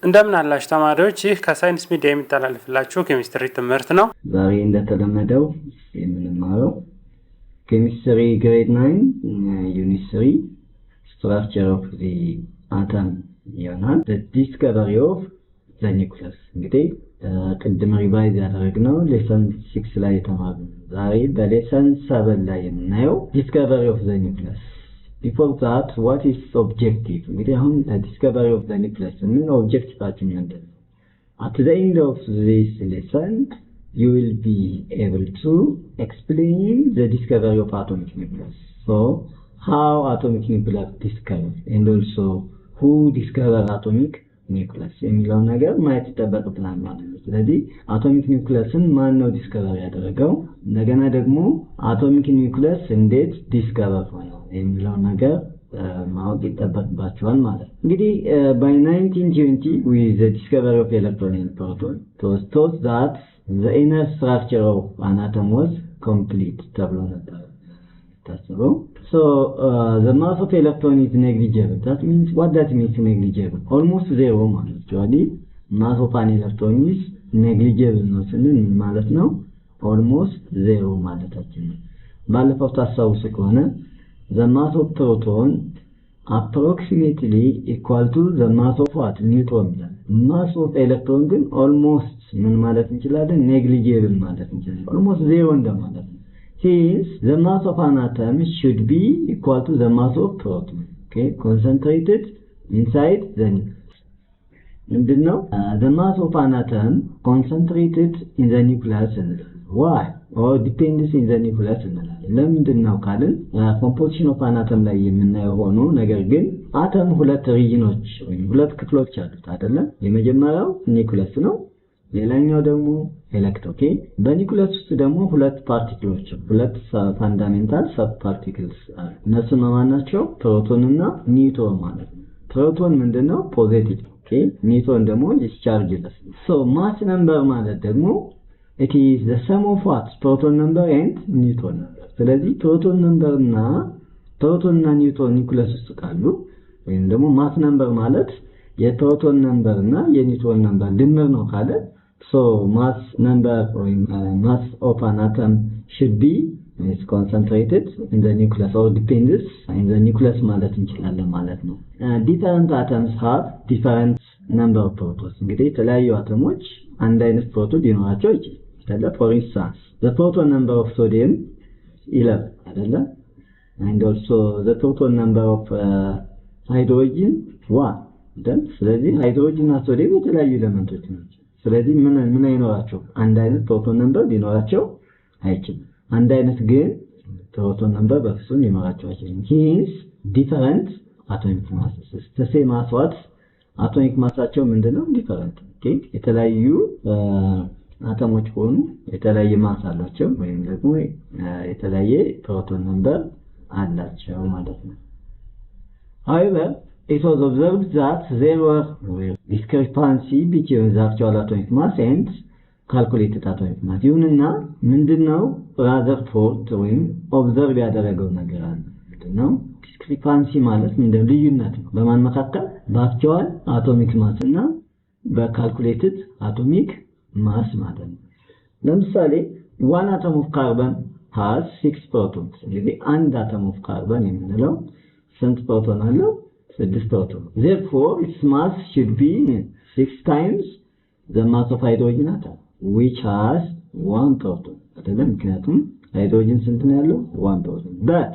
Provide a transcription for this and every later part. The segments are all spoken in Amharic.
እንደምን አላችሁ ተማሪዎች? ይህ ከሳይንስ ሚዲያ የሚተላለፍላችሁ ኬሚስትሪ ትምህርት ነው። ዛሬ እንደተለመደው የምንማረው ኬሚስትሪ ግሬድ 9 ዩኒት 3 ስትራክቸር ኦፍ ዘ አተም ይሆናል። the discovery of the nucleus። እንግዲህ ቅድም ሪቫይዝ ያደረግነው ሌሰን 6 ላይ የተማርነው ዛሬ በሌሰን 7 ላይ የምናየው discovery of the nucleus። Before that, what is objective? እንግዲህ አሁን discovery of the nucleus ምን ኦብጀክቲቫችን ምንድን ነው? At the end of this lesson, you will be able to explain the discovery of atomic nucleus. So, how atomic nucleus discovered and also who discovered atomic nucleus የሚለው ነገር ማየት ይጠበቅብናል ማለት ነው። ስለዚህ አቶሚክ ኒውክሊየስን ማን ነው ዲስከቨር ያደረገው? እንደገና ደግሞ አቶሚክ ኒውክሊየስ እንዴት ዲስከቨር ሆነ የሚለው ነገር ማወቅ ይጠበቅባቸዋል ማለት ነው። እንግዲህ by 1920 with the discovery of electron and proton, it was thought that the inner structure of an atom was complete ተብሎ ነበር ታስበው። So the mass of electron is negligible. That means, what does mean negligible? Almost zero ማለት actually mass of an electron is negligible ነው ስንል ማለት ነው almost zero ማለታችን ነው። ባለፈው ታስታውሱ ከሆነ the mass of proton approximately equal to the mass of what? Neutron. Mass of electron ግን almost ምን ማለት እንችላለን? negligible ማለት እንችላለን። almost zero እንደማለት ነው። Hence, the mass of an atom should be equal to the mass of proton. Okay, concentrated inside the nucleus. ምንድነው? The mass of an atom concentrated in the nucleus. Why? Or depends in the nucleus. ለምንድነው ካልን composition of an atom ላይ የምናየው ሆኖ ነገር ግን አተም ሁለት ሪጅኖች ወይም ሁለት ክፍሎች አሉት አይደለ? የመጀመሪያው ኒውክሊየስ ነው። ሌላኛው ደግሞ ኤሌክትሮን። ኦኬ በኒውክሊየስ ውስጥ ደግሞ ሁለት ፓርቲክሎች ሁለት ፋንዳሜንታል ሰብ ፓርቲክልስ አሉ። እነሱ ማን ናቸው? ፕሮቶን እና ኒውትሮን ማለት ነው። ፕሮቶን ምንድነው? ፖዚቲቭ። ኦኬ ኒውትሮን ደግሞ ዲስቻርጅለስ። ሶ ማስ ነምበር ማለት ደግሞ it is the sum of what? proton number and neutron number። ስለዚህ ፕሮቶን ነምበር እና ኒውትሮን ኒውክሊየስ ውስጥ ካሉ ወይም ደግሞ ማስ ነምበር ማለት የፕሮቶን ነምበር እና የኒውትሮን ነምበር ድምር ነው ካለ so mass number or mass of an atom should be is concentrated in the nucleus or depends in the nucleus ማለት እንችላለን ማለት ነው። different atoms have different number of protons። እንግዲህ የተለያዩ አተሞች አንድ አይነት ፕሮቶን ሊኖራቸው ይችላል። for instance the proton number of sodium 11 አይደለ? and also the proton number of hydrogen 1 ስለዚህ ሃይድሮጅን እና ሶዲየም የተለያዩ ኤሌመንቶች ናቸው። ስለዚህ ምን አይኖራቸው? አንድ አይነት ፕሮቶን ነምበር ሊኖራቸው አይችልም። አንድ አይነት ግን ፕሮቶን ነምበር በፍጹም ሊኖራቸው አይችልም። hence different atomic masses the same as what? atomic ማሳቸው ምንድነው? different። ኦኬ የተለያዩ አተሞች ሆኑ የተለያየ ማስ አላቸው ወይም ደግሞ የተለያየ ፕሮቶን ነምበር አላቸው ማለት ነው። however it was observed that there were discrepancy between the actual atomic mass and calculated atomic mass። ይሁንና ምንድነው ራዘርፎርድ ወይም ኦብዘርቭ ያደረገው ነገር አለ። ምንድነው discrepancy ማለት ምንድነው? ልዩነት ነው በማን መካከል? በአክቹዋል አቶሚክ ማስ እና በካልኩሌትድ አቶሚክ ማስ ማለት ነው። ለምሳሌ one atom of carbon has 6 protons። እንግዲህ አንድ atom of carbon የምንለው ስንት ፕሮቶን አለው? 6 proton. Therefore, its mass should be 6 times the mass of hydrogen atom, which has 1 proton. አይደለም? ምክንያቱም ሃይድሮጅን ስንት ነው ያለው? 1 proton. But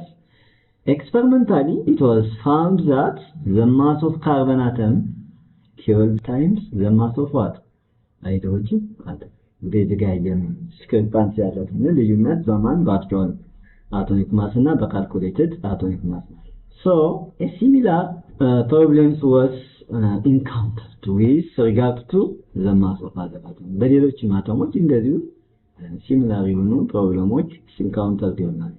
experimentally, it was found that the mass of carbon atom 12 times the mass of what? hydrogen atom. በዚህ ጋር discrepancy ያለው ልዩነት በማን? በአክቹዋል አቶሚክ ማስ እና በካልኩሌትድ አቶሚክ ማስ። So, a similar problems was encountered with regard to the mass of other atoms። በሌሎች አተሞች እንደዚሁ similar የሆኑ ፕሮብሌሞች encountered ይሆናል።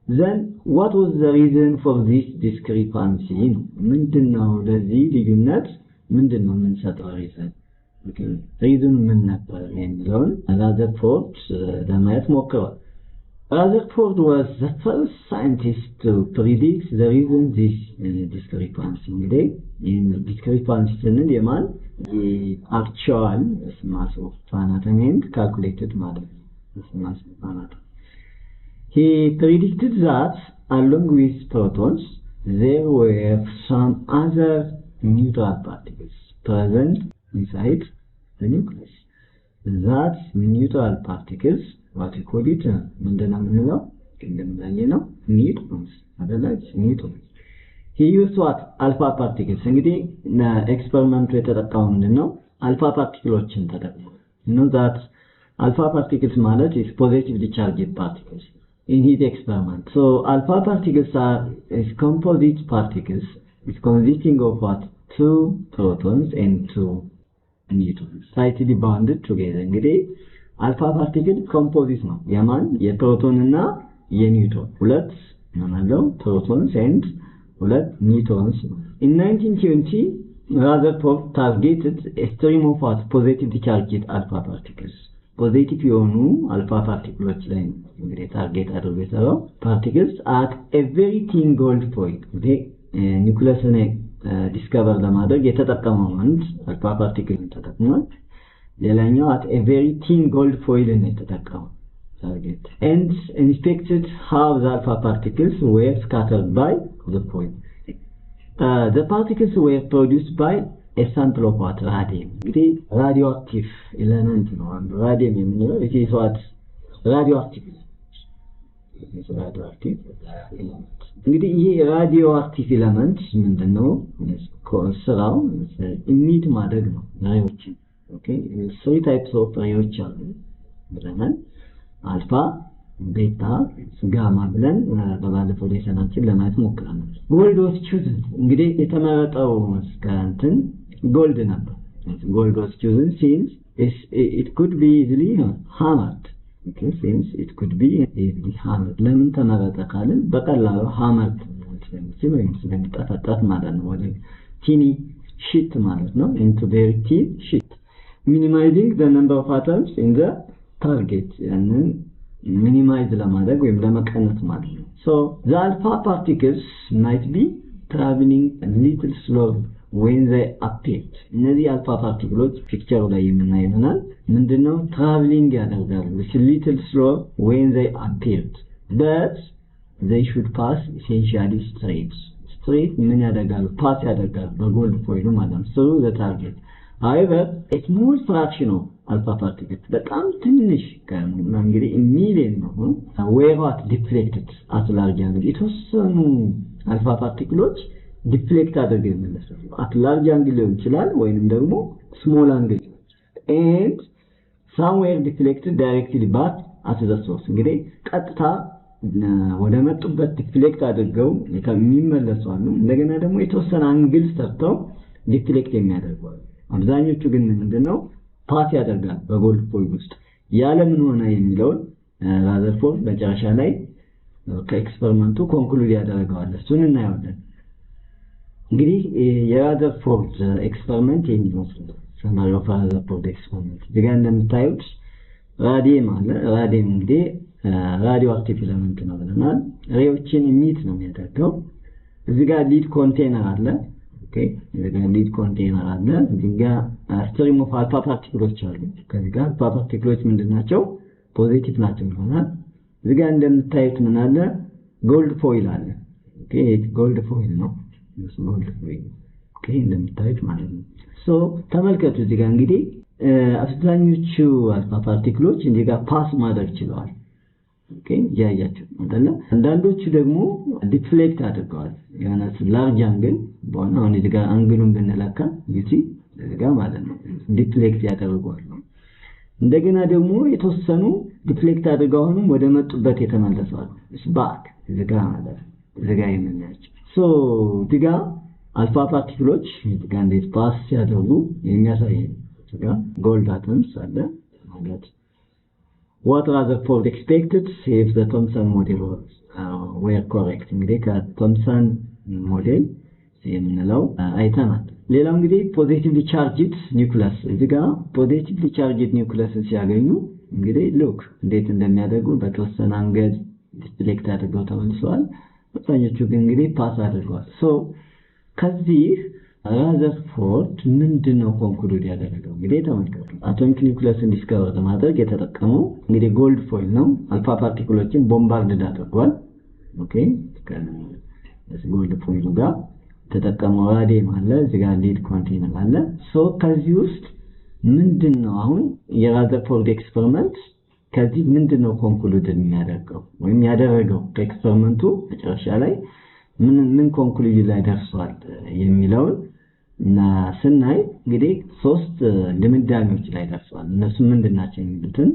Then, what was the reason for this discrepancy? ምንድነው ለዚህ ልዩነት ምንድነው የምንሰጠው reason? reason ምን ነበር የሚለውን ራዘርፎርድ ለማየት ሞክረዋል። Rutherford was the first scientist to predict the reason this discrepancy. In discrepancy ስንል የማን actual mass of planet and calculated matter mass of planet. He predicted that along with protons there were some other neutral particles present inside the nucleus. That neutral particles, what we call it, neutrons. Neutrons. He used what? Alpha particles. እንግዲህ ኤክስፐሪመንቱ የተጠቀመው ምንድነው? አልፋ ፓርቲክሎችን ተጠቅሞ know that alpha particles ማለት is positively charged particles in his experiment. So alpha particles are composite particles. It's consisting of what? 2 protons and 2 neutrons tightly bonded together. እንግዲህ አልፋ ፓርቲክል ኮምፖዚት ነው። የማን? የፕሮቶን እና የኒውትሮን ሁለት ማለት ፕሮቶንስ and ሁለት ኒውትሮንስ ነው። In 1920 Rutherford targeted a stream of what? Positively charged alpha particles. ፖዚቲቭ የሆኑ አልፋ ፓርቲክሎች ላይ እንግዲህ ታርጌት አድርጎ የሰራው particles at a very thin gold foil. እንግዲህ ኒውክሊየስን ዲስከቨር ለማድረግ የተጠቀመው አንድ አልፋ ፓርቲክል ተጠቅሟል። ሌላኛው at a very thin gold foil ነው የተጠቀመው target and inspected how the alpha particles were scattered by the foil. The particles were produced by a sample of what? Radium. እንግዲህ radioactive element ነው። radium የምንለው it is what? radioactive እንግዲህ ይሄ radioactive element ምንድነው? ስራው ኢሚት ማድረግ ነው ሬዎችን። ኦኬ 3 types of ሬዎች አሉ ብለናል። አልፋ፣ ቤታ፣ ጋማ ብለን በባለፈው ሌሰናችን ለማየት ሞክረናል። ጎልድ was chosen. እንግዲህ የተመረጠው ስካንትን ጎልድ ነበር። ጎልድ was chosen since it could be easily hammered. Okay, since it could be easily hammered. ለምን ተመረጠ ካልን በቀላሉ hammered ስለሚጠጣጣት ማለት ነው። ወደ ቲኒ ሺት ማለት ነው። into very thin sheet. Minimizing the number of atoms in the target. ያንን minimize ለማድረግ ወይም ለመቀነስ ማለት ነው። So the alpha particles might be traveling a little slow when they appeared. እነዚህ አልፋ ፓርቲክሎች ፒክቸሩ ላይ የምናየው ይሆናል። ምንድነው? traveling ያደርጋሉ little slow when they appeared, but they should pass essentially straight ምን ያደርጋሉ? ፓስ ያደርጋሉ በጎልድ ፎይሉ ማለት ነው through the target. However, a small fraction of alpha particles, በጣም ትንሽ እንግዲህ ሚሊየን ነው were what? deflected at large angle. የተወሰኑ አልፋ ፓርቲክሎች ዲፍሌክት አድርገው ይመለሳሉ። at large angle ሊሆን ይችላል ወይንም ደግሞ small angle and some were deflected directly back at the source. እንግዲህ ቀጥታ ወደ መጡበት ዲፍሌክት አድርገው የሚመለሱ አሉ። እንደገና ደግሞ የተወሰነ አንግል ሰርተው ዲፍሌክት የሚያደርጉ አሉ። አብዛኞቹ ግን ምንድነው? ፓስ ያደርጋል በጎልድ ፎይል ውስጥ። ያለ ምን ሆነ የሚለውን ራዘርፎርድ መጨረሻ ላይ ከኤክስፐሪመንቱ ኮንክሉድ ያደርጋል። እሱን እናያለን። እንግዲህ የራዘርፎርድ ኤክስፐሪመንት የሚመስለው ሰማሪ ኦፍ ራዘርፎርድ ኤክስፐሪመንት እዚህ ጋር እንደምታዩት ራዲየም አለ። ራዲየም እንግዲህ ራዲዮ አክቲቭ ኤሌመንት ነው ብለናል። ሬዎችን ኢሚት ነው የሚያደርገው። እዚህ ጋር ሊድ ኮንቴነር አለ። ኦኬ እዚህ ጋር ሊድ ኮንቴነር አለ። እዚህ ጋር ስትሪም ኦፍ አልፋ ፓርቲክሎች አሉ። ከዚህ ጋር አልፋ ፓርቲክሎች ምንድናቸው? ፖዚቲቭ ናቸው ብለናል። እዚህ ጋር እንደምታዩት ምን አለ? ጎልድ ፎይል አለ። ኦኬ ጎልድ ፎይል ነው። ጎልድ ፎይል ኦኬ እንደምታዩት ማለት ነው። ሶ ተመልከቱ እዚህ ጋር እንግዲህ አብዛኞቹ አልፋ ፓርቲክሎች እዚህ ጋር ፓስ ማድረግ ችለዋል። ኦኬ ያያችሁ አይደለ? አንዳንዶቹ ደግሞ ዲፍሌክት አድርገዋል። ያና ላርጅ አንግል በሆነ አሁን እዚህ ጋር አንግሉን ብንለካ ይቺ እዚህ ጋር ማለት ነው ዲፍሌክት ያደርጋሉ። እንደገና ደግሞ የተወሰኑ ዲፍሌክት አድርገው አሁንም ወደ መጡበት የተመለሰዋል። ባክ እዚህ ጋር ማለት እዚህ ጋር የምናያቸው ሶ እዚህ ጋር አልፋ ፓርቲክሎች እዚህ ጋር እንዴት ፓስ ሲያደርጉ የሚያሳይ እዚህ ጋር ጎልድ አተምስ አለ ማለት what Rutherford expected if the Thomson model were correct. እንግዲህ ከቶምሰን ሞዴል የምንለው አይተናል። ሌላው እንግዲህ ፖዚቲቭሊ ቻርጅድ ኒውክሊየስ እዚህ ጋር ፖዚቲቭሊ ቻርጅድ ኒውክሊየስ ሲያገኙ እንግዲህ ሉክ እንዴት እንደሚያደርጉ በተወሰነ አንገድ ዲስፕሌክት አድርገው ተመልሰዋል። አብዛኞቹ ግን እንግዲህ ፓስ አድርገዋል። ከዚህ ራዘርፎርድ ምንድነው ኮንክሉድ ያደረገው? እንግዲህ ተመልከቱ። አቶሚክ ኒውክለስን ዲስከቨር ለማድረግ የተጠቀመው እንግዲህ ጎልድ ፎይል ነው። አልፋ ፓርቲክሎችን ቦምባርድ አድርጓል። ኦኬ ጎልድ ፎይሉ ጋር ተጠቀመው ራዲየም አለ፣ እዚህ ጋር ሊድ ኮንቴነር አለ። ከዚህ ውስጥ ምንድነው አሁን የራዘርፎርድ ኤክስፐሪመንት ከዚህ ምንድነው ኮንክሉድ የሚያደርገው ወይም ያደረገው? ኤክስፐሪመንቱ መጨረሻ ላይ ምን ኮንክሉዥን ላይ ደርሷል የሚለውን እና ስናይ እንግዲህ 3 ድምዳሜዎች ላይ ደርሷል። እነሱ ምንድናቸው የሚሉትን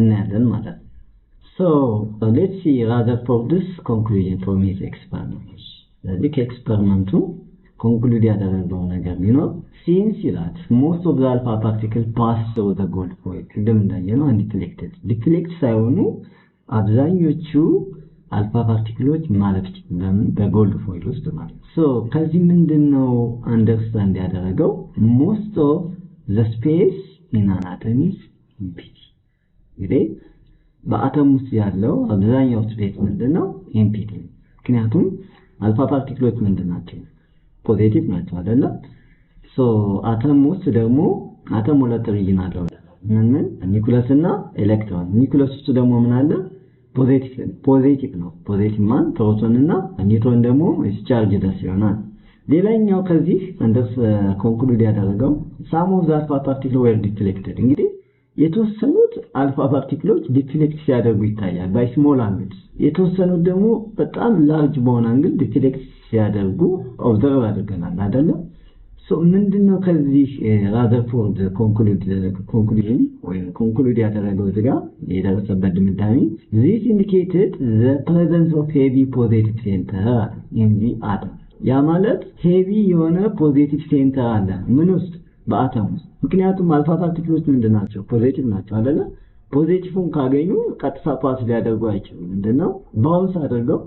እናያለን ማለት ነው። let's see Rutherford's conclusion from his experiment. ስለዚህ ከኤክስፐሪመንቱ ኮንክሉድ ያደረገው ነገር ቢኖር since ይላል most of the alpha particles pass through the gold foil ቅድም እንዳየነው undeflected ሳይሆኑ አብዛኞቹ አልፋ ፓርቲክሎች ማለፍ በጎልድ ፎይል ውስጥ ማለት ከዚህ ምንድነው አንደርስታንድ ያደረገው? most of the space in an atom is empty። እንግዲህ በአተም ውስጥ ያለው አብዛኛው ስፔስ ምንድነው? ኤምፒቲ። ምክንያቱም አልፋ ፓርቲክሎች ምንድናቸው? ፖዚቲቭ ናቸው አይደለ? አተም ውስጥ ደግሞ አተም ሁለት ሪጅን አለው። ምን ኒውክለስ እና ኤሌክትሮን። ኒውክለስ ውስጥ ደግሞ ምን አለ? ፖዚቲቭ ነው። ፖዚቲቭ ማን ፕሮቶን እና ኒውትሮን ደግሞ ዲስቻርጅ ደስ ይሆናል። ሌላኛው ከዚህ እንደስ ኮንክሉድ ያደረገው some of the alpha particles were deflected። እንግዲህ የተወሰኑት አልፋ ፓርቲክሎች ዲፍሌክት ሲያደርጉ ይታያል ባይ ስሞል አንግል፣ የተወሰኑት ደግሞ በጣም ላርጅ በሆነ አንግል ዲፍሌክት ሲያደርጉ ኦብዘርቭ አድርገናል አይደለ? ምንድነው ከዚህ ራዘርፎርድ ኮንክሉዥን ወይም ኮንክሉድ ያደረገው እዚህ ጋር የደረሰበት ድምዳሜ this indicated the presence of heavy positive center in the atom። ያ ማለት ሄቪ የሆነ ፖዚቲቭ ሴንተር አለ ምን ውስጥ? በአተም ውስጥ። ምክንያቱም አልፋ ፓርቲክሎች ምንድናቸው? ፖዚቲቭ ናቸው አይደለ? ፖዚቲቭን ካገኙ ቀጥታ ፓስ ሊያደርጉ አይችሉም። ምንድነው ባውንስ አድርገው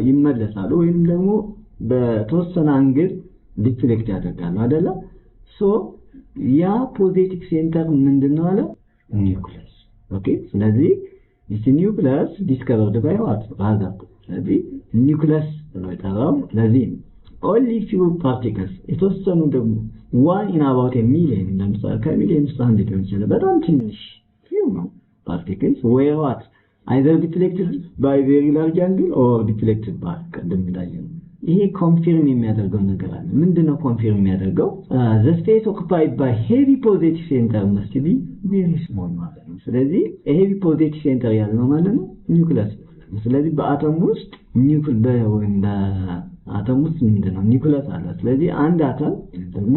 ይመለሳሉ ወይም ደግሞ በተወሰነ አንግል ዲፍሌክት ያደርጋሉ አይደለ? ያ ፖዚቲቭ ሴንተር ምንድነው አለ? ኒውክለስ። ኦኬ ስለዚህ this nucleus discovered by what? Rutherford። ስለዚህ ኒውክለስ ነው የጠራው። ለዚህ only few particles የተወሰኑ ደግሞ 1 in about a million ለምሳሌ ከሚሊዮን ውስጥ አንድ ሊሆን ይችላል በጣም ትንሽ few ነው particles were what? either deflected by very large angle or deflected by ቀደም እንዳየነው። ይሄ ኮንፊርም የሚያደርገው ነገር አለ። ምንድነው ኮንፊርም የሚያደርገው? the space occupied by heavy positive center must be very small ማለት ነው። ስለዚህ heavy positive center ያልነው ማለት ነው ኒውክለስ። ስለዚህ በአተም ውስጥ አተም ውስጥ ምንድነው ኒውክለስ አለ። ስለዚህ አንድ አተም ደግሞ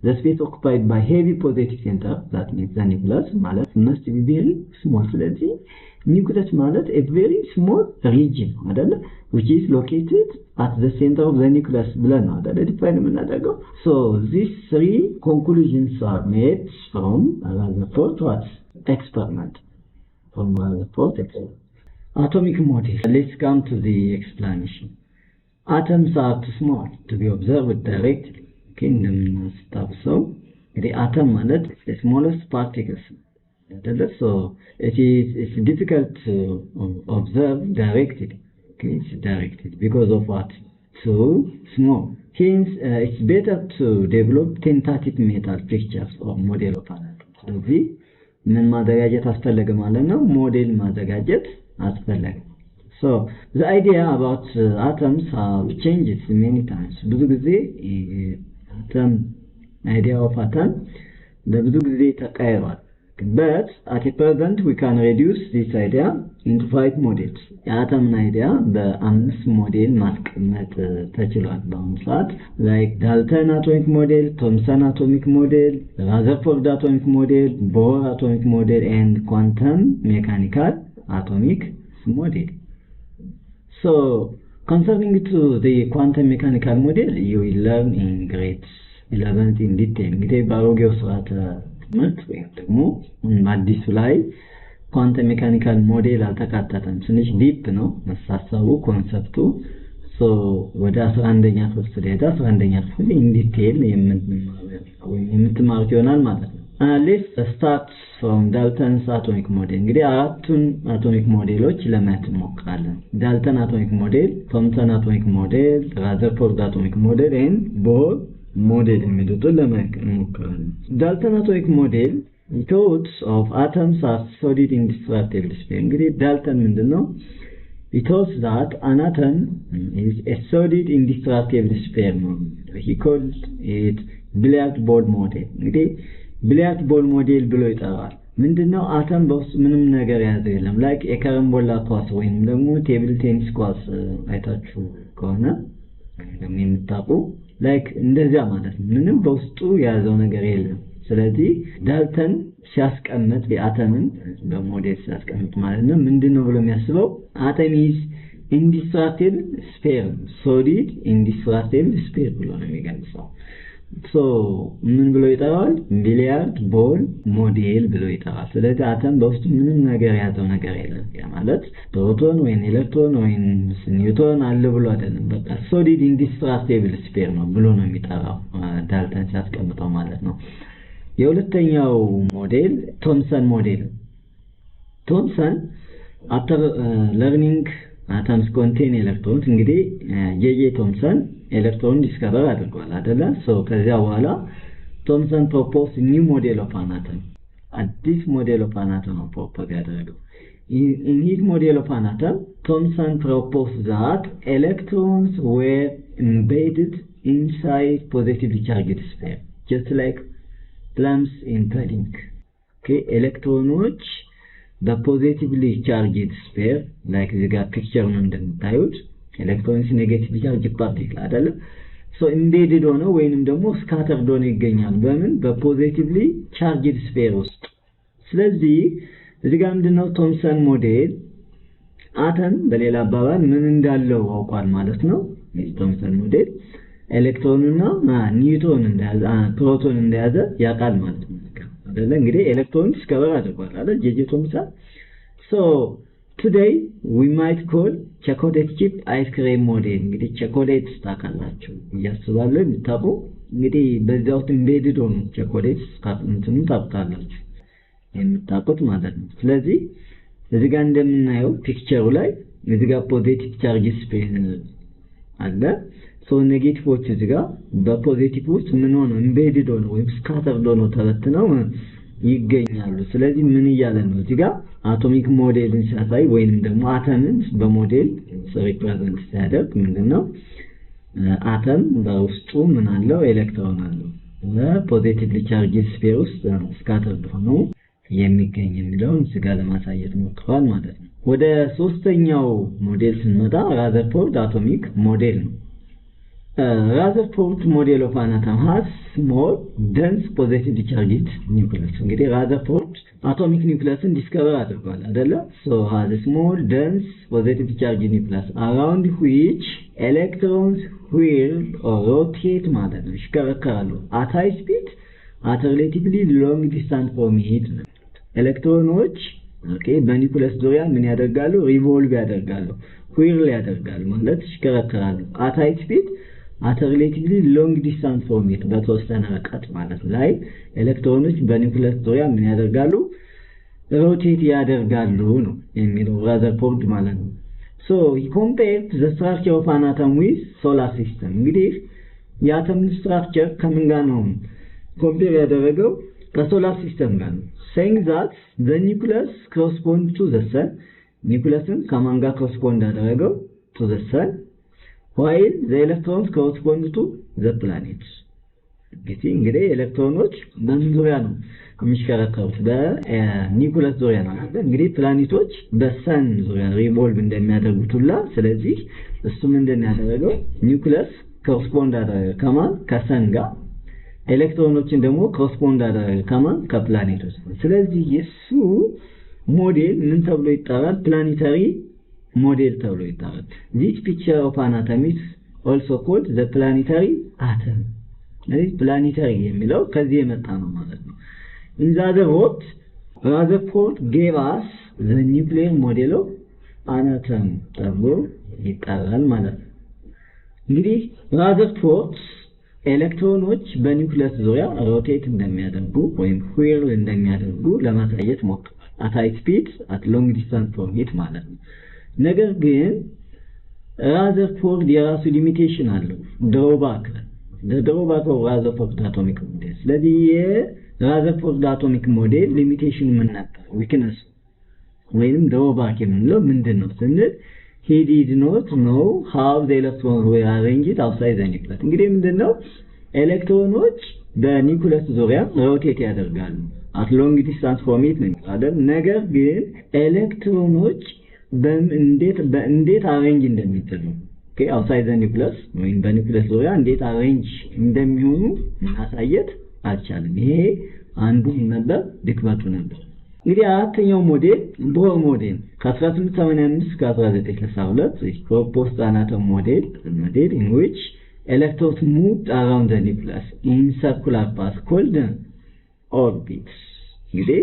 the space occupied by heavy positive center that makes the nucleus ማለት must be very small። ስለዚህ nucleus ማለት a very small region አይደለ? which is located at the center of the nucleus ብለን ነው አይደለ ዲፋይን የምናደርገው። these 3 conclusions are made from Rutherford experiment. Atomic model. Let's come to the explanation. Atoms are too small to be observed directly. Okay, እንደምናስታውሰው እንግዲህ አተም ማለት the smallest particles so it's difficult to observe directly. Okay, it's directed because of what? Too small. Hence it's better to develop tentative metal pictures or model of an atom. ስለዚህ ምን ማዘጋጀት አስፈለገ ማለት ነው? ሞዴል ማዘጋጀት አስፈለገ። the idea about atoms have changed many times. ብዙ ጊዜ atom idea of atom ለብዙ ጊዜ ተቀይሯል። But at present we can reduce this idea into 5 models. የአተምን አይዲያ በ5 ሞዴል ማስቀመጥ ተችሏል በአሁኑ ሰዓት like Dalton atomic model, Thomson atomic model, Rutherford atomic model, Bohr atomic model and quantum mechanical atomic model. Concerning to the quantum mechanical model, you will learn in grade 11 in detail. እንግዲህ ባሮጌው ስርዓተ ትምህርት ወይም ደግሞ አዲሱ ላይ ኳንተም ሜካኒካል ሞዴል አልተካተተም። ትንሽ ዲፕ ነው መሳሰቡ ኮንሰፕቱ። ወደ 11ኛ ክፍል ስለሄደ 11ኛ ክፍል ኢን ዲቴል የምትማሩት ይሆናል ማለት ነው። let's start from Dalton's atomic model. እንግዲህ አራቱን አቶሚክ ሞዴሎች ለማየት እንሞክራለን። ዳልተን አቶሚክ ሞዴል፣ ቶምሰን አቶሚክ ሞዴል፣ ራዘርፎርድ አቶሚክ ሞዴል and ቦር ሞዴል የሚሉትን ለማየት እንሞክራለን። ዳልተን አቶሚክ ሞዴል thoughts of atoms are solid indestructible sphere። እንግዲህ ዳልተን ምንድነው? He thought that an atom is a solid indestructible sphere ነው። He called it billiard ball model። እንግዲህ billiard ball model ብሎ ይጠራል። ምንድነው? አተም በውስጡ ምንም ነገር ያዘ የለም። ላይክ የከረምቦላ ኳስ ወይም ደግሞ ቴብል ቴኒስ ኳስ አይታችሁ ከሆነ ደግሞ የምታውቁ ላይክ እንደዚያ ማለት ነው። ምንም በውስጡ የያዘው ነገር የለም። ስለዚህ ዳልተን ሲያስቀምጥ የአተምን በሞዴል ሲያስቀምጥ ማለት ነው ምንድነው ብሎ የሚያስበው አተም is indestructible sphere solid indestructible sphere ብሎ ነው የሚገልጸው። ሶ ምን ብሎ ይጠራል? ቢሊያርድ ቦል ሞዴል ብሎ ይጠራል። ስለዚህ አተም በውስጡ ምንም ነገር ያዘው ነገር የለም። ያ ማለት ፕሮቶን ወይ ኤሌክትሮን ወይ ኒውትሮን አለ ብሎ አይደለም። በቃ solid indestructible sphere ነው ብሎ ነው የሚጠራው ዳልተን ሲያስቀምጠው ማለት ነው። የሁለተኛው ሞዴል ቶምሰን ሞዴል። ቶምሰን after learning atoms contain electrons እንግዲህ የጄ ቶምሰን ኤሌክትሮን ዲስከቨር አድርጓል አይደለ? ሶ ከዚያ በኋላ ቶምሰን ፕሮፖዝ ኒው ሞዴል ኦፍ አን አተም፣ አዲስ ሞዴል ኦፍ አን አተም ነው ፕሮፖዝ ያደረገው። in his model of an atom Thomson proposed that electrons were embedded inside positively charged sphere just like plums in pudding። okay ኤሌክትሮኖች በፖዚቲቭሊ ቻርጅድ ስፌር ላይክ እዚህ ጋር ፒክቸር ነው እንደምታዩት ኤሌክትሮንስ ኔጌቲቭሊ ቻርጅድ ፓርቲክል አይደለ? ሶ ኢምቤድድ ሆነው ወይንም ደግሞ ስካተርድ ሆነው ይገኛሉ። በምን? በፖዚቲቭሊ ቻርጅድ ስፌር ውስጥ። ስለዚህ እዚህ ጋር ምንድነው ቶምሰን ሞዴል አተም በሌላ አባባል ምን እንዳለው አውቋል ማለት ነው። ቶምሰን ሞዴል ኤሌክትሮንና ኒውትሮን እንደያዘ ፕሮቶን እንደያዘ ያውቃል ማለት ነው አይደለ? እንግዲህ ኤሌክትሮን ዲስከቨር አድርጓል አይደል ጄጄ ቶምሰን። ሶ today we might call chocolate chip ice cream model። እንግዲህ ቾኮሌት ታውቃላችሁ እያስባለሁ የምታውቁ እንግዲህ በዛው ኢምቤድድ ሆኖ ቾኮሌት እንትኑ ታውቃላችሁ የምታውቁት ማለት ነው። ስለዚህ እዚህ ጋር እንደምናየው ፒክቸሩ ላይ እዚህ ጋር ፖዚቲቭ ቻርጅ ስፔስ አለ። ሶ ኔጌቲቮች እዚህ ጋር በፖዚቲቭ ውስጥ ምን ሆኖ ኢምቤድድ ሆኖ ወይም ስካተርድ ሆኖ ተበትነው ይገኛሉ። ስለዚህ ምን እያለ ነው እዚህ ጋር አቶሚክ ሞዴልን ሲያሳይ ወይንም ደግሞ አተምን በሞዴል ሪፕሬዘንት ሲያደርግ ምንድነው አተም በውስጡ ምን አለው? ኤሌክትሮን አለው። በፖዚቲቭሊ ቻርጅድ ስፌር ውስጥ ስካተርድ ሆኖ የሚገኝ የሚለውን እዚህ ጋር ለማሳየት ሞክሯል ማለት ነው። ወደ ሶስተኛው ሞዴል ስንመጣ ራዘርፎርድ አቶሚክ ሞዴል ነው። Rutherford model of an atom has small dense positively charged nucleus። እንግዲህ Rutherford atomic nucleus discover አድርጓል አይደለ? so has a small dense positively charged nucleus around which electrons whirl or rotate ማለት ነው ይሽከረከራሉ at high speed at relatively long distance from it። ኤሌክትሮኖች ኦኬ በኒውክለስ ዙሪያ ምን ያደርጋሉ? ሪቮልቭ ያደርጋሉ፣ whirl ያደርጋሉ ማለት ይሽከረከራሉ at high speed at a relatively long distance from it በተወሰነ ርቀት ማለት ላይ ኤሌክትሮኖች በኒውክለስ ዙሪያ ምን ያደርጋሉ? ሮቴት ያደርጋሉ ነው የሚለው ራዘርፎርድ ማለት ነው። so he compared the structure of an atom with solar system። እንግዲህ የአተም ስትራክቸር ከምን ጋር ነው ኮምፔር ያደረገው? ከሶላር ሲስተም ጋር ነው። saying that the nucleus corresponds to the sun ኒውክለስን ከማን ጋር ኮረስፖንድ ያደረገው? to the sun while the electrons correspond to the planets። እንግዲህ ኤሌክትሮኖች በምን ዙሪያ ነው የሚሽከረከሩት? በኒውክለስ ዙሪያ ነው አይደል? እንግዲህ ፕላኔቶች በሰን ዙሪያ ሪቮልቭ እንደሚያደርጉት ሁላ ስለዚህ እሱ ምንድነው ያደረገው? ኒውክለስ ኮረስፖንድ አደረገ ከማን? ከሰን ጋር። ኤሌክትሮኖችን ደግሞ ኮረስፖንድ አደረገ ከማን? ከፕላኔቶች። ስለዚህ የሱ ሞዴል ምን ተብሎ ይጠራል? ፕላኔታሪ model ተብሎ ይጠራል። this picture of an atom is also called the planetary atom። ስለዚህ planetary የሚለው ከዚህ የመጣ ነው ማለት ነው። in the other words Rutherford gave us the nuclear model of an atom ተብሎ ይጠራል ማለት ነው። እንግዲህ Rutherford ኤሌክትሮኖች በኒውክለስ ዙሪያ ሮቴት እንደሚያደርጉ ወይም whirl እንደሚያደርጉ ለማሳየት ሞክሯል። at high speed at long distance from it ማለት ነው። ነገር ግን ራዘርፎርድ የራሱ ሊሚቴሽን አለው drawback the drawback of Rutherford atomic model ስለዚህ የራዘርፎርድ አቶሚክ ሞዴል ሊሚቴሽን ምን ነበር weakness ወይም drawback የምንለው ምንድነው ስንል he did not know how the electrons were arranged outside the nucleus እንግዲህ ምንድነው ኤሌክትሮኖች በኒውክለስ ዙሪያ ሮቴት ያደርጋሉ at long distance from it ነው አይደል ነገር ግን ኤሌክትሮኖች በእንዴት አሬንጅ እንደሚደረጉ ኦኬ outside the nucleus ወይም በኒውክለስ ዙሪያ እንዴት አሬንጅ እንደሚሆኑ ማሳየት አልቻለም ይሄ አንዱ ነበር ድክመቱ ነበር እንግዲህ አራተኛው ሞዴል ቦር ሞዴል ከ1885 እስከ 1962 is proposed an atom model in which electrons moved around the nucleus in circular paths called orbits እንግዲህ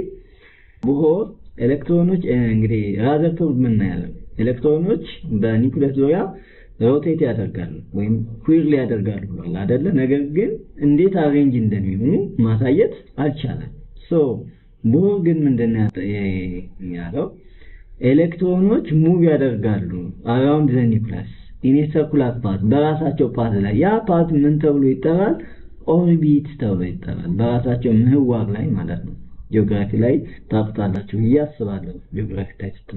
ቦር ኤሌክትሮኖች እንግዲህ ራዘርፎርድ ምን ያለው ኤሌክትሮኖች በኒውክለስ ዙሪያ ሮቴት ያደርጋሉ ወይም whirl ያደርጋሉ አይደለ ነገር ግን እንዴት አሬንጅ እንደሚሆኑ ማሳየት አልቻለም ሶ ቦር ግን ምንድነው ያለው ኤሌክትሮኖች ሙቭ ያደርጋሉ around the nucleus in a circular path በራሳቸው ፓዝ ላይ ያ ፓዝ ምን ተብሎ ይጠራል ኦርቢት ተብሎ ይጠራል በራሳቸው ምህዋር ላይ ማለት ነው ጂኦግራፊ ላይ ታውቃላችሁ ያስባለሁ ጂኦግራፊ ታይስት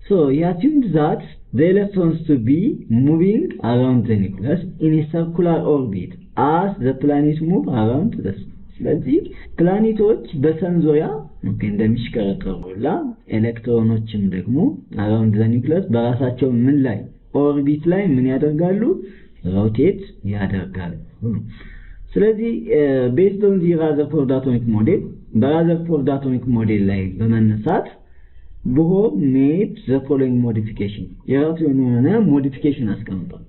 so he assumed that the electrons to be moving around the nucleus in a circular orbit as the planets move around the sun ስለዚህ ፕላኔቶች በሰን ዙሪያ እንደሚሽከረከሩላ ኤሌክትሮኖችም ደግሞ around the nucleus በራሳቸው ምን ላይ ኦርቢት ላይ ምን ያደርጋሉ ሮቴት ያደርጋሉ ስለዚህ based on the Rutherford atomic model በራዘርፎርድ አቶሚክ ሞዴል ላይ በመነሳት ቦር made the following modification የራሱ የሆነ ሞዲፊኬሽን አስቀምጧል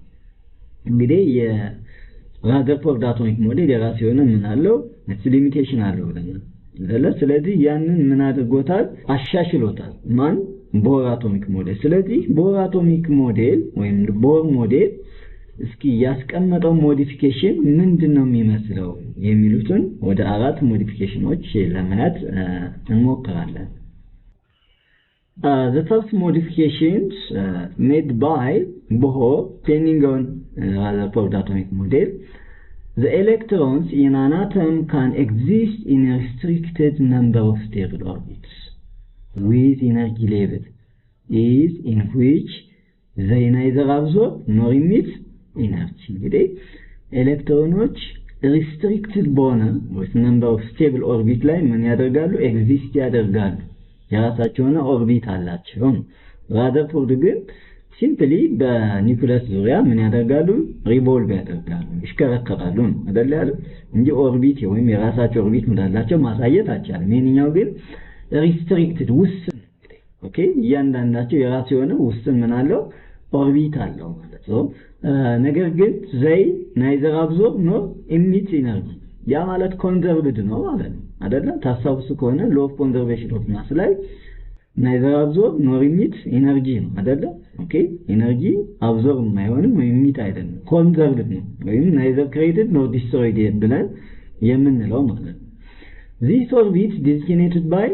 እንግዲህ የራዘርፎርድ አቶሚክ ሞዴል የራሱ የሆነ ምን አለው ሊሚቴሽን አለው ብለናል ስለዚህ ያንን ምን አድርጎታል አሻሽሎታል ማን ቦር አቶሚክ ሞዴል ስለዚህ ቦር አቶሚክ ሞዴል ወይም ቦር ሞዴል እስኪ ያስቀመጠው ሞዲፊኬሽን ምንድነው የሚመስለው የሚሉትን ወደ አራት ሞዲፊኬሽኖች ለማየት እንሞክራለን the first modifications made by Bohr depending on Rutherford atomic model the electrons in an atom can exist in a restricted number of stable orbits with energy level is in which they neither absorb nor emit energy እንግዲህ ኤሌክትሮኖች restricted በሆነ with number of stable orbit ላይ ምን ያደርጋሉ exist ያደርጋሉ የራሳቸውና ኦርቢት አላቸው ራዘርፎርድ ግን ሲምፕሊ በኒውክለስ ዙሪያ ምን ያደርጋሉ ሪቮልቭ ያደርጋሉ ይሽከረከራሉ አይደል ያለው እንጂ ኦርቢት ወይም የራሳቸው ኦርቢት እንዳላቸው ማሳየት አልቻለም ይሄንኛው ግን restricted ውስን ኦኬ እያንዳንዳቸው የራሱ የሆነ ውስን ምን አለው ኦርቢት አለው ማለት ነው ነገር ግን they neither absorb nor emit energy ያ ማለት ኮንዘርቭድ ነው ማለት ነው አይደል ታሳውሱ ከሆነ law of conservation of mass ላይ neither absorb nor emit energy ነው አይደል ኦኬ ኤነርጂ absorb የማይሆንም ወይም emit አይደለም ኮንዘርቭድ ነው ወይም neither created nor destroyed ብለን የምንለው ማለት ነው this orbit designated by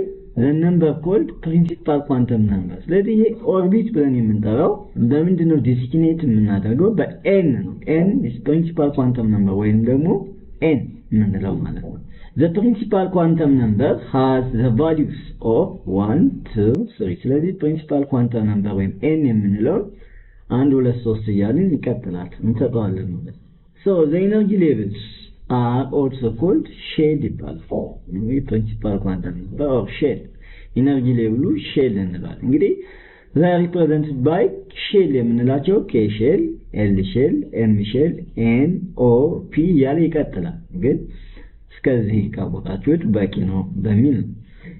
the number called principal quantum number ስለዚህ ይሄ ኦርቢት ብለን የምንጠራው በምንድነው ዲዚግኔት የምናደርገው በn ነው n is principal quantum number ወይም ደግሞ n የምንለው ማለት ነው the principal quantum number has the values of 1 2 3 ስለዚህ principal quantum number ወይም n የምንለው 1 2 3 እያልን ይቀጥላል እንሰጣለን ማለት so the energy levels are also called shade ይባላል ወይ principal quantum number or shade energy level shade እንላለን እንግዲህ they are represented by shade የምንላቸው k shade l shade m shade n o p ያለ ይቀጥላል ግን እስከዚህ ካወቃችሁት በቂ ነው በሚል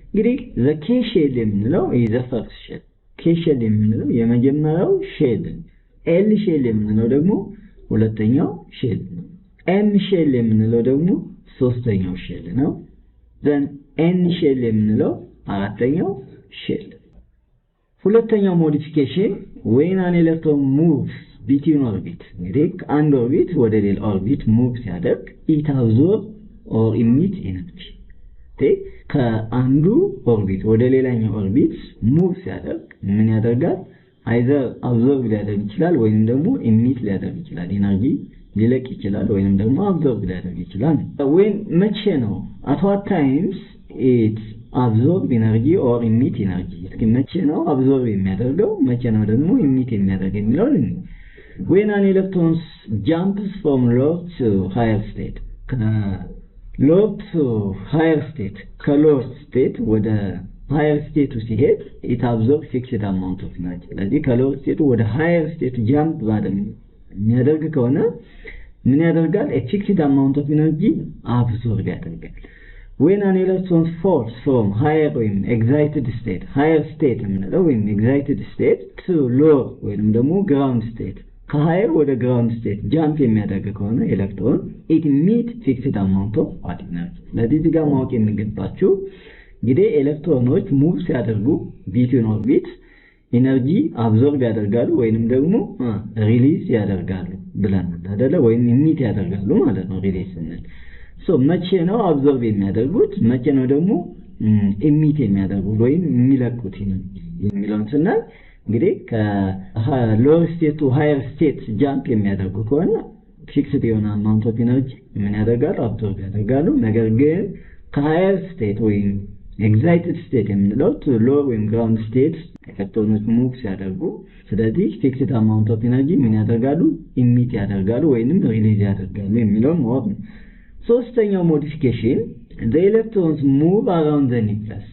እንግዲህ the k shade የምንለው is the first shade k shade የምንለው የመጀመሪያው shade l shade የምንለው ደግሞ ሁለተኛው shade ነው m shade የምንለው ደግሞ ሶስተኛው shade ነው then n shade የምንለው አራተኛው shade ሁለተኛው modification when an electron moves between orbit እንግዲህ ከአንድ ኦርቢት ወደ ሌላ ኦርቢት ሙቭ ሲያደርግ it absorb or emit energy ከአንዱ ኦርቢት ወደ ሌላኛው ኦርቢት ሙቭ ሲያደርግ ምን ያደርጋል either absorb ሊያደርግ ይችላል ወይንም ደግሞ emit ሊያደርግ ይችላል ኢነርጂ ሊለቅ ይችላል ወይንም ደግሞ absorb ሊያደርግ ይችላል when መቼ ነው at what times it absorb energy or emit energy እስኪ መቼ ነው absorb የሚያደርገው መቼ ነው ደግሞ emit የሚያደርገው የሚለው when an electron jumps from low to higher state low to higher state ከlow state ወደ higher state ሲሄድ it absorbs fixed amount of energy ስለዚህ ከlow state ወደ higher state jump የሚያደርግ ከሆነ ምን ያደርጋል a fixed amount of energy absorb ያደርጋል when an electron falls from higher or excited state higher state የምንለው ወይም excited state to low ወይም ደግሞ ground state ከhigher ወደ ground state jump የሚያደርግ ከሆነ ኤሌክትሮን it emits fixed amount of energy ስለዚህ እዚህ ጋር ማወቅ የሚገባችሁ እንግዲህ ኤሌክትሮኖች ሙቭ ሲያደርጉ between orbits ኤነርጂ አብዞርብ ያደርጋሉ ወይንም ደግሞ ሪሊዝ ያደርጋሉ ብለናል አይደለ ወይም ኢሚት ያደርጋሉ ማለት ነው ሪሊዝ ስንል መቼ ነው አብዞርብ የሚያደርጉት መቼ ነው ደግሞ ኢሚት የሚያደርጉት ወይም የሚለቁት የሚለውን ስናይ እንግዲህ ከሎወር ስቴት ቱ ሃየር ስቴት ጃምፕ የሚያደርጉ ከሆነ ፊክስድ የሆነ አማውንት ኦፍ ኢነርጂ ምን ያደርጋሉ አብዞርብ ያደርጋሉ ነገር ግን ከሃየር ስቴት ወይም ኤግዛይትድ ስቴት የምንለው ቱ ሎወር ወይም ግራውንድ ስቴት ኤሌክትሮኖች ሙቭ ሲያደርጉ ስለዚህ ፊክስድ አማውንት ኦፍ ኢነርጂ ምን ያደርጋሉ ኢሚት ያደርጋሉ ወይንም ሪሊዝ ያደርጋሉ የሚለውን ማወቅ ነው ሶስተኛው ሞዲፊኬሽን the electrons move around the nucleus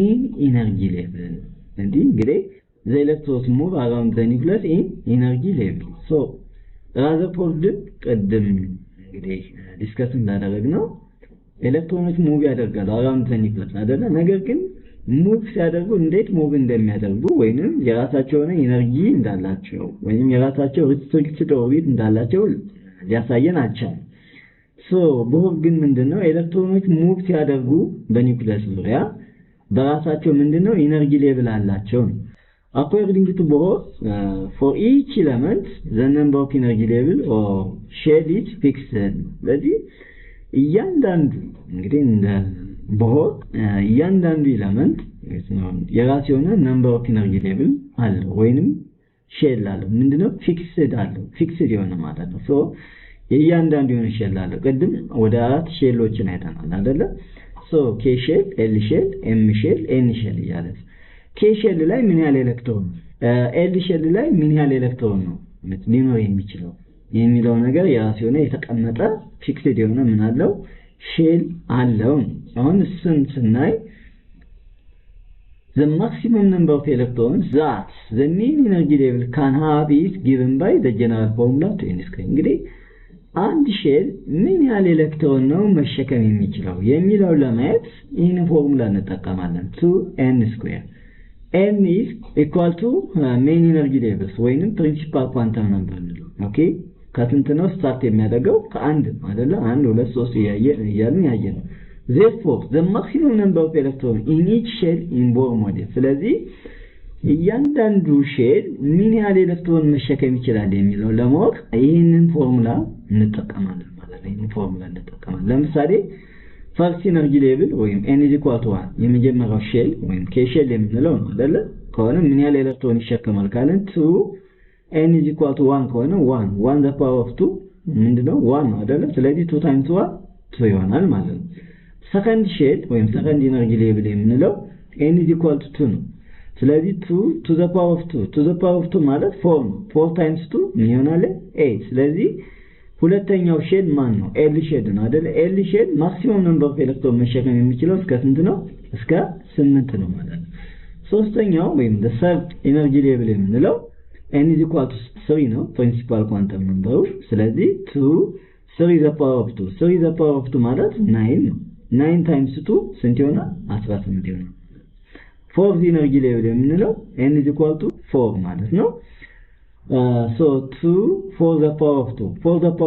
in energy level እንግዲህ the electrons move around the nucleus in energy level so Rutherford ቀደም እንግዲህ ዲስከስ እንዳደረግነው ኤሌክትሮኖች ሙቭ ያደርጋሉ around the nucleus አይደለ ነገር ግን ሙቭ ሲያደርጉ እንዴት ሙቭ እንደሚያደርጉ ወይንም የራሳቸው የሆነ ኢነርጂ እንዳላቸው ወይንም የራሳቸው ሪስትሪክትድ ኦርቢት እንዳላቸው ሊያሳየን አልቻለም ቦር ግን ምንድነው ኤሌክትሮኖች ሙቭ ሲያደርጉ በኒውክሊየስ ዙሪያ በራሳቸው ምንድነው ኢነርጂ ሌቭል አላቸው according to Bohr for each element the number of energy level or shell is fixed ስለዚህ እያንዳንዱ እንግዲህ እንደ ቦር እያንዳንዱ ኤሌመንት የራሱ የሆነ number of energy level አለው ወይንም ሼል አለው ምንድነው ፊክስድ አለው ፊክስድ የሆነ ማለት ነው እያንዳንዱ የሆነ ሼል አለው ቀድም ወደ አራት ሼሎችን አይተናል አይደለ ኬ ሼል ኤል ሼል ኤም ሼል ኤን ሼል ይያለ ኬ ሼል ላይ ምን ያህል ኤሌክትሮን ኤል ሼል ላይ ምን ያህል ኤሌክትሮን ነው ሊኖር የሚችለው የሚለው ነገር የራሱ የሆነ የተቀመጠ ፊክስድ የሆነ ምን አለው ሼል አለው አሁን ስናይ the maximum number of electrons that the mean energy level can have is given by the general formula to n square እንግዲህ አንድ ሼል ምን ያህል ኤሌክትሮን ነው መሸከም የሚችለው የሚለው ለማየት ይህን ፎርሙላ እንጠቀማለን 2n square n is equal to main energy levels ወይንም principal quantum number ነው ኦኬ ከስንት ነው ስታርት የሚያደርገው ከአንድ አይደለ 1 2 3 እያልን ያየነው therefore the maximum number of electrons in each shell in Bohr model ስለዚህ እያንዳንዱ ሼል ምን ያህል ኤሌክትሮን መሸከም ይችላል የሚለው ለማወቅ ይህንን ፎርሙላ እንጠቀማለን ማለት ነው ይህንን ፎርሙላ እንጠቀማለን ለምሳሌ ፈርስት ኢነርጂ ሌቭል ወይም n = 1 የመጀመሪያው ሼል ወይም k ሼል የምንለው ነው አይደለ ከሆነ ምን ያህል ኤሌክትሮን ይሸከማል ካለን 2 n = 1 ከሆነ 1 the power of 2 ምንድነው 1 ነው አይደለ ስለዚህ 2 times 1 2 ይሆናል ማለት ነው ሰከንድ ሼል ወይም ሰከንድ ኢነርጂ ሌቭል የምንለው n = 2 ነው ስለዚህ 2 to the power of 2 ማለት 4 times 2 ምን ይሆናል 8 ስለዚህ ሁለተኛው ሼል ማን ነው ኤል ሼል ነው አይደል ኤል ሼል ማክሲመም ነምበር ኦፍ ኤሌክትሮን መሸከም የሚችለው እስከ ስንት ነው እስከ 8 ነው ማለት ነው ሶስተኛው ወይም the third energy level የምንለው n = 3 ነው ፕሪንሲፓል ኳንተም ነምበሩ ስለዚህ 3 the power of 2 ማለት 9 ነው 9 times 2 ስንት ይሆናል 18 ይሆናል fourth energy level የምንለው n = 4 ማለት ነው so 2 for the power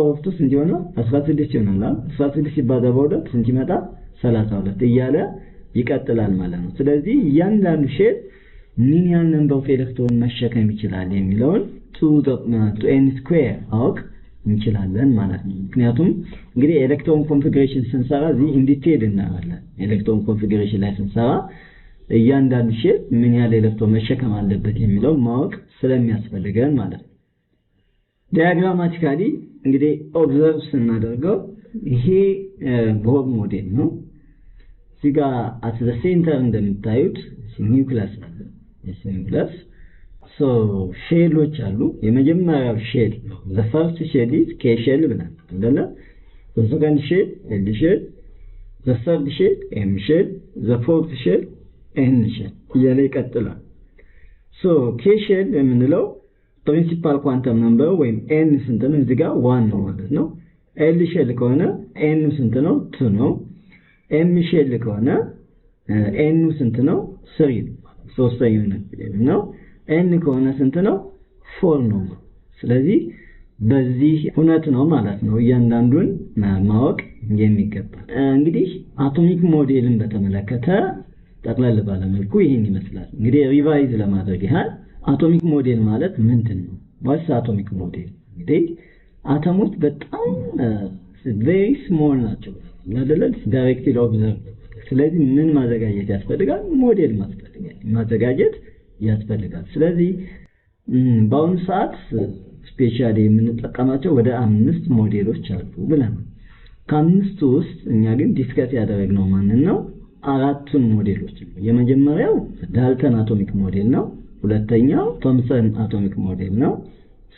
of 2 ስንት ይሆናል 16 ይሆናል 16 ሲባዛ በሁለት ስንት ይመጣል 32 እያለ ይቀጥላል ማለት ነው። ስለዚህ እያንዳንዱ ሼል ምን ያህል ነምበር ኦፍ ኤሌክትሮን መሸከም ይችላል የሚለውን to n square ማወቅ እንችላለን ማለት ነው። ምክንያቱም እንግዲህ ኤሌክትሮን ኮንፊግሬሽን ስንሰራ እዚህ ኢንዲቴል እናያለን። ኤሌክትሮን ኮንፊግሬሽን ላይ ስንሰራ እያንዳንዱ ሼል ምን ያህል ኤሌክትሮን መሸከም አለበት የሚለው ማወቅ ስለሚያስፈልገን ማለት ነው። ዲያግራማቲካሊ እንግዲህ ኦብዘርቭ ስናደርገው ይሄ ቦር ሞዴል ነው። እዚህ ጋር at the center እንደምታዩት ኒውክሊየስ አለ። ኒውክሊየስ ሶ ሼሎች አሉ። የመጀመሪያው ሼል the first shell is K shell ብለን እንደለ the second shell L shell the third shell M shell the fourth shell N shell እያለ ይቀጥላል። ሶ K shell የምንለው ፕሪንሲፓል ኳንተም ነምበር ወይም n ስንት ነው? እዚህ ጋር 1 ነው ማለት ነው። L shell ከሆነ n ስንት ነው? 2 ነው። M shell ከሆነ n ስንት ነው? 3 ነው። ሶስተኛው ነው። n ከሆነ ስንት ነው? 4 ነው። ስለዚህ በዚህ ሁነት ነው ማለት ነው እያንዳንዱን ማወቅ የሚገባ። እንግዲህ አቶሚክ ሞዴልን በተመለከተ ጠቅለል ባለ መልኩ ይሄን ይመስላል። እንግዲህ ሪቫይዝ ለማድረግ ያህል አቶሚክ ሞዴል ማለት ምንድነው? ዋትስ አቶሚክ ሞዴል? እንግዲህ አተሞች በጣም very small ናቸው አይደል? ዳይሬክትሊ ኦብዘርቭ። ስለዚህ ምን ማዘጋጀት ያስፈልጋል? ሞዴል ማዘጋጀት ያስፈልጋል። ስለዚህ በአሁኑ ሰዓት ስፔሻሊ የምንጠቀማቸው ወደ 5 ሞዴሎች አሉ ብለን ከአምስቱ ውስጥ እኛ ግን ዲስከስ ያደረግነው ማንን ነው? 4ቱን ሞዴሎች ነው። የመጀመሪያው ዳልተን አቶሚክ ሞዴል ነው። ሁለተኛው ቶምሰን አቶሚክ ሞዴል ነው።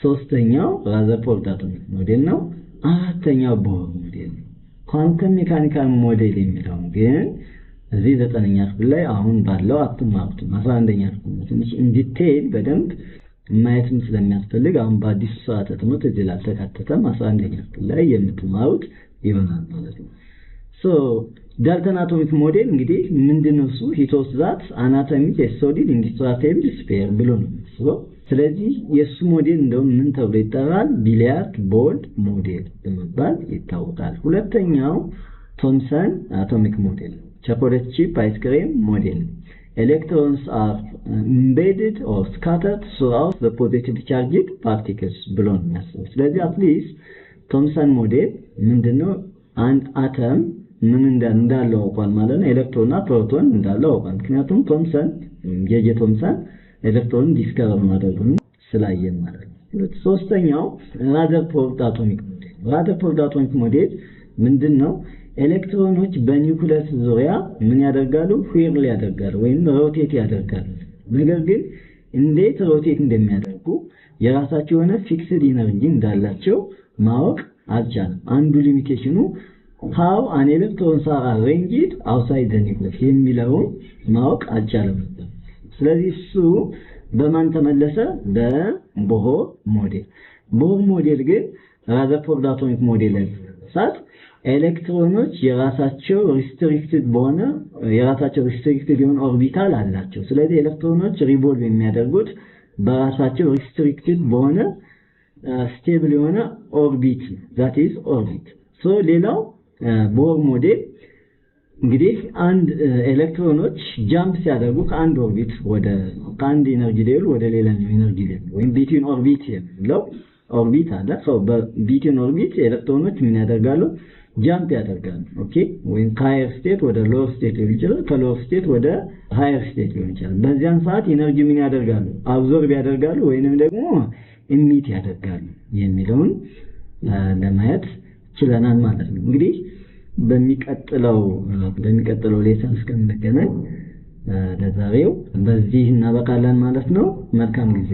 ሶስተኛው ራዘርፎርድ አቶሚክ ሞዴል ነው። አራተኛው ቦር ሞዴል ነው። ኳንተም ሜካኒካል ሞዴል የሚለው ግን እዚህ 9ኛ ክፍል ላይ አሁን ባለው አትማሩትም። 11ኛ ክፍል ትንሽ ኢንዲቴል በደንብ ማየትም ስለሚያስፈልግ አሁን በአዲሱ ሰዓት ትምህርት እዚህ ላይ አልተካተተም። 11ኛ ክፍል ላይ የምትማሩት ይሆናል ማለት ነው። ሶ ዳልተን አቶሚክ ሞዴል እንግዲህ ምንድነው? እሱ ሂቶስ ዛት አናቶሚ ሶሊድ ኢንዲስትራክቴብል ስፌር ብሎ ነው የሚያስበው። ስለዚህ የሱ ሞዴል እንደውም ምን ተብሎ ይጠራል? ቢሊያርድ ቦልድ ሞዴል በመባል ይታወቃል። ሁለተኛው ቶምሰን አቶሚክ ሞዴል ነው። ቾኮሌት ቺፕ አይስክሬም ሞዴል ነው። Electrons are embedded or scattered throughout the positively charged particles ብሎ ነው የሚያስበው። ስለዚህ አትሊስት ቶምሰን ሞዴል ምንድነው? አንድ አተም ምን እንዳለው አውቋል ማለት ነው። ኤሌክትሮንና ፕሮቶን እንዳለው አውቋል። ምክንያቱም ቶምሰን ቶምሰን ኤሌክትሮን ዲስከቨር ማድረጉን ስላየን ማለት ነው። ሶስተኛው ራዘርፎርድ አቶሚክ ሞዴል። ራዘርፎርድ አቶሚክ ሞዴል ምንድነው? ኤሌክትሮኖች በኒውክሊየስ ዙሪያ ምን ያደርጋሉ? ዊርል ያደርጋሉ ወይም ሮቴት ያደርጋሉ። ነገር ግን እንዴት ሮቴት እንደሚያደርጉ የራሳቸው የሆነ ፊክስድ ኢነርጂ እንዳላቸው ማወቅ አልቻለም። አንዱ ሊሚቴሽኑ how an electrons are arranged outside the nucleus የሚለውን ማወቅ አልቻለም። ስለዚህ እሱ በማን ተመለሰ? በቦር ሞዴል። ቦር ሞዴል ግን ራዘርፎርድ አቶሚክ ሞዴል ላይ ሳት ኤሌክትሮኖች የራሳቸው ሪስትሪክትድ የሆነ ኦርቢታል አላቸው። ስለዚህ ኤሌክትሮኖች ሪቮልቭ የሚያደርጉት በራሳቸው ሪስትሪክትድ በሆነ ስቴብል የሆነ ኦርቢት that is ኦርቢት። ሶ ሌላው ቦር ሞዴል እንግዲህ አንድ ኤሌክትሮኖች ጃምፕ ሲያደርጉ ከአንድ ኦርቢት ከአንድ ኢነርጂ ሌቭል ወደ ሌላኛው ኢነርጂ ሌቭል ወይም ቢትዊን ኦርቢት የሚለው ኦርቢት አለ። ሶ በቢትዊን ኦርቢት ኤሌክትሮኖች ምን ያደርጋሉ? ጃምፕ ያደርጋሉ። ኦኬ ወይም ከሃየር ስቴት ወደ ሎወር ስቴት ሊሆን ይችላል፣ ከሎወር ስቴት ወደ ሃየር ስቴት ሊሆን ይችላል። በዚያን ሰዓት ኢነርጂ ምን ያደርጋሉ? አብዞርብ ያደርጋሉ ወይንም ደግሞ ኢሚት ያደርጋሉ የሚለውን ለማየት ችለናል ማለት ነው። እንግዲህ በሚቀጥለው ሌሰን እስከምንገናኝ ለዛሬው በዚህ እናበቃለን ማለት ነው። መልካም ጊዜ